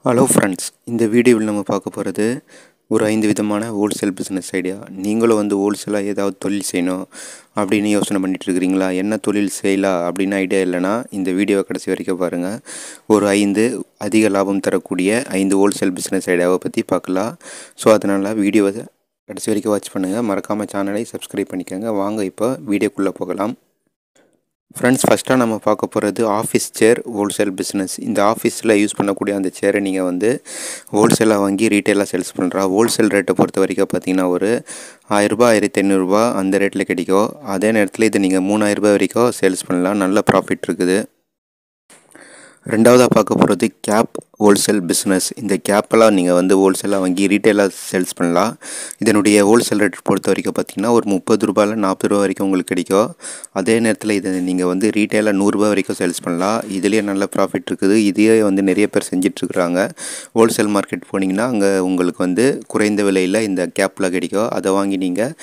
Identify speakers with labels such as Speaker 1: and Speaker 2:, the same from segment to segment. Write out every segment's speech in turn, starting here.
Speaker 1: Hello friends, இந்த வீடியோவில் நம்ம பார்க்க போகிறது ஒரு 5 விதமான ஹோல்சேல் பிஸ்னஸ் ஐடியா. நீங்களும் ஹோல்சேலாக ஏதாவது தொழில் செய்யணும் அப்படின்னு யோசனை பண்ணிட்டு இருக்கிறீங்களா? என்ன தொழில் செய்யலாம் அப்படின்னு ஐடியா இல்லைன்னா இந்த வீடியோவை கடைசி வரைக்கும் பாருங்கள். ஒரு 5 அதிக லாபம் தரக்கூடிய 5 ஹோல்சேல் பிஸ்னஸ் ஐடியாவை பற்றி பார்க்கலாம். ஸோ அதனால் வீடியோவை கடைசி வரைக்கும் வாட்ச் பண்ணுங்கள். மறக்காமல் சேனலை சப்ஸ்கிரைப் பண்ணிக்கோங்க. வாங்க இப்போ வீடியோக்குள்ளே போகலாம். ஃப்ரெண்ட்ஸ், ஃபஸ்ட்டாக நம்ம பார்க்க போகிறது ஆஃபீஸ் சேர் ஹோல்சேல் பிஸ்னஸ். இந்த ஆஃபீஸில் யூஸ் பண்ணக்கூடிய அந்த சேரை நீங்கள் ஹோல்சேலாக வாங்கி ரீட்டெயிலாக சேல்ஸ் பண்ணுறா. ஹோல்சேல் ரேட்டை பொறுத்த வரைக்கும் பார்த்தீங்கன்னா ஒரு 1000 1500 அந்த ரேட்டில் கிடைக்கும். அதே நேரத்தில் இதை நீங்கள் 3000 வரைக்கும் சேல்ஸ் பண்ணலாம். நல்ல ப்ராஃபிட் இருக்குது. ரெண்டாவதாக பார்க்க போகிறது கேப் ஹோல்சேல் பிஸ்னஸ். இந்த கேப்பெல்லாம் நீங்கள் ஹோல்சேலாக வாங்கி ரீட்டெயிலாக சேல்ஸ் பண்ணலாம். இதனுடைய ஹோல்சேல் ரேட் பொறுத்த வரைக்கும் பார்த்திங்கன்னா ஒரு 30 ரூபாயில் 40 ரூபா வரைக்கும் உங்களுக்கு கிடைக்கும். அதே நேரத்தில் இதை நீங்கள் ரீட்டெயிலாக 100 ரூபா வரைக்கும் சேல்ஸ் பண்ணலாம். இதுலேயே நல்ல ப்ராஃபிட் இருக்குது. இதையே நிறைய பேர் செஞ்சிட்ருக்குறாங்க. ஹோல்சேல் மார்க்கெட் போனீங்கன்னா அங்கே உங்களுக்கு குறைந்த விலையில் இந்த கேப்பில் கிடைக்கும். அதை வாங்கி நீங்கள்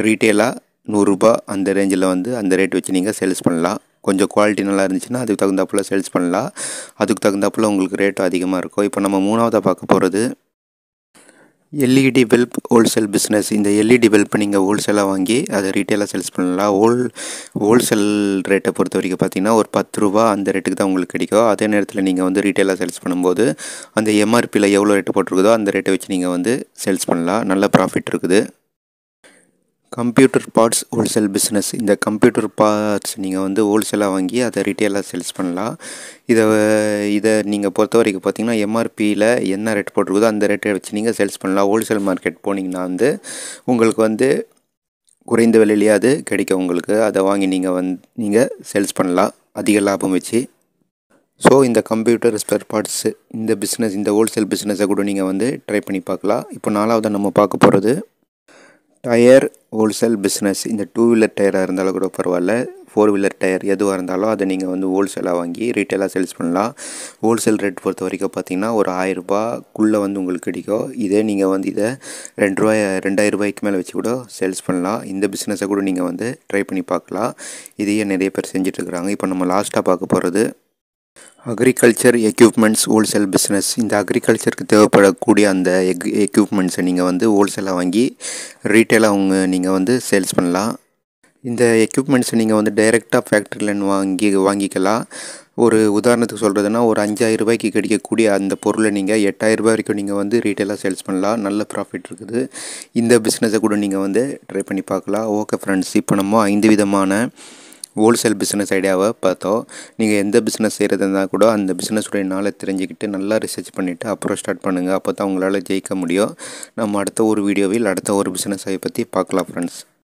Speaker 1: ரீட்டெயிலாக 100 ரூபா அந்த ரேஞ்சில் அந்த ரேட் வச்சு நீங்கள் சேல்ஸ் பண்ணலாம். கொஞ்சம் குவாலிட்டி நல்லா இருந்துச்சுன்னா அதுக்கு தகுந்தாப்பில் சேல்ஸ் பண்ணலாம். அதுக்கு தகுந்தாப்பில் உங்களுக்கு ரேட்டும் அதிகமாக இருக்கும். இப்போ நம்ம மூணாவதாக பார்க்க போகிறது எல்இடி பல்ப் ஹோல்சேல் பிஸ்னஸ். இந்த எல்இடி பல்பை நீங்கள் ஹோல்சேலாக வாங்கி அதை ரீட்டெயிலாக சேல்ஸ் பண்ணலாம். ஹோல்சேல் ரேட்டை பொறுத்த வரைக்கும் பார்த்தீங்கன்னா ஒரு 10 ரூபா அந்த ரேட்டுக்கு தான் உங்களுக்கு கிடைக்கும். அதே நேரத்தில் நீங்கள் ரீட்டெயிலாக சேல்ஸ் பண்ணும்போது அந்த எம்ஆர்பியில் எவ்வளோ ரேட்டு போட்டிருக்குதோ அந்த ரேட்டை வச்சு நீங்கள் சேல்ஸ் பண்ணலாம். நல்ல ப்ராஃபிட் இருக்குது. Computer parts wholesale business. இந்த கம்ப்யூட்டர் பார்ட்ஸ் நீங்கள் ஹோல்சேலாக வாங்கி அதை ரீட்டெயிலாக சேல்ஸ் பண்ணலாம். இதை நீங்கள் பொறுத்த வரைக்கும் பார்த்தீங்கன்னா எம்ஆர்பியில் என்ன ரேட் போட்டிருக்குதோ அந்த ரேட்டை வச்சு நீங்கள் சேல்ஸ் பண்ணலாம். ஹோல்சேல் மார்க்கெட் போனீங்கன்னா உங்களுக்கு குறைந்த விலையிலேயே அது கிடைக்கும் உங்களுக்கு. அதை வாங்கி நீங்கள் சேல்ஸ் பண்ணலாம் அதிக லாபம் வச்சு. ஸோ இந்த கம்ப்யூட்டர் ஸ்பேர் பார்ட்ஸு இந்த ஹோல்சேல் பிஸ்னஸை கூட நீங்கள் ட்ரை பண்ணி பார்க்கலாம். இப்போ நாலாவது நம்ம பார்க்க போகிறது டயர் ஹோல்சேல் பிஸ்னஸ். இந்த 2 வீலர் டயராக இருந்தாலும் கூட பரவாயில்ல, 4 வீலர் டயர் எதுவாக இருந்தாலும் அதை நீங்கள் ஹோல்சேலாக வாங்கி ரீட்டெயிலாக சேல்ஸ் பண்ணலாம். ஹோல்சேல் ரேட் பொறுத்த வரைக்கும் பார்த்தீங்கன்னா ஒரு 1000 ரூபாக்குள்ளே உங்களுக்கு கிடைக்கும். இதே நீங்கள் இதை 2000 ரூபாய்க்கு மேலே வச்சு கூட சேல்ஸ் பண்ணலாம். இந்த பிஸ்னஸை கூட நீங்கள் ட்ரை பண்ணி பார்க்கலாம். இதையே நிறைய பேர் செஞ்சிட்ருக்குறாங்க. இப்போ நம்ம லாஸ்ட்டாக பார்க்க போகிறது அக்ரிகல்ச்சர் எக்யூப்மெண்ட்ஸ் ஹோல்சேல் பிஸ்னஸ். இந்த அக்ரிகல்ச்சருக்கு தேவைப்படக்கூடிய அந்த எக்யூப்மெண்ட்ஸை நீங்கள் ஹோல்சேலாக வாங்கி ரீட்டெயிலாக நீங்கள் சேல்ஸ் பண்ணலாம். இந்த எக்யூப்மெண்ட்ஸை நீங்கள் டைரெக்டாக ஃபேக்ட்ரியிலேருந்து வாங்கிக்கலாம். ஒரு உதாரணத்துக்கு சொல்கிறதுனா ஒரு 5000 ரூபாய்க்கு கிடைக்கக்கூடிய அந்த பொருளை நீங்கள் 8000 ரூபாய் வரைக்கும் நீங்கள் ரீட்டெயிலாக சேல்ஸ் பண்ணலாம். நல்ல ப்ராஃபிட் இருக்குது. இந்த பிஸ்னஸை கூட நீங்கள் ட்ரை பண்ணி பார்க்கலாம். ஓகே ஃப்ரெண்ட்ஸ், இப்போ நம்ம 5 விதமான ஹோல்சேல் பிஸ்னஸ் ஐடியாவை பார்த்தோம். நீங்கள் எந்த பிஸ்னஸ் செய்கிறதா இருந்தால் கூட அந்த பிஸ்னஸுடைய நாளை தெரிஞ்சுக்கிட்டு நல்லா ரிசர்ச் பண்ணிவிட்டு அப்புறம் ஸ்டார்ட் பண்ணுங்கள். அப்போ தான் உங்களால் ஜெயிக்க முடியும். நம்ம அடுத்த ஒரு வீடியோவில் அடுத்த ஒரு பிஸ்னஸை பற்றி பார்க்கலாம் ஃப்ரெண்ட்ஸ்.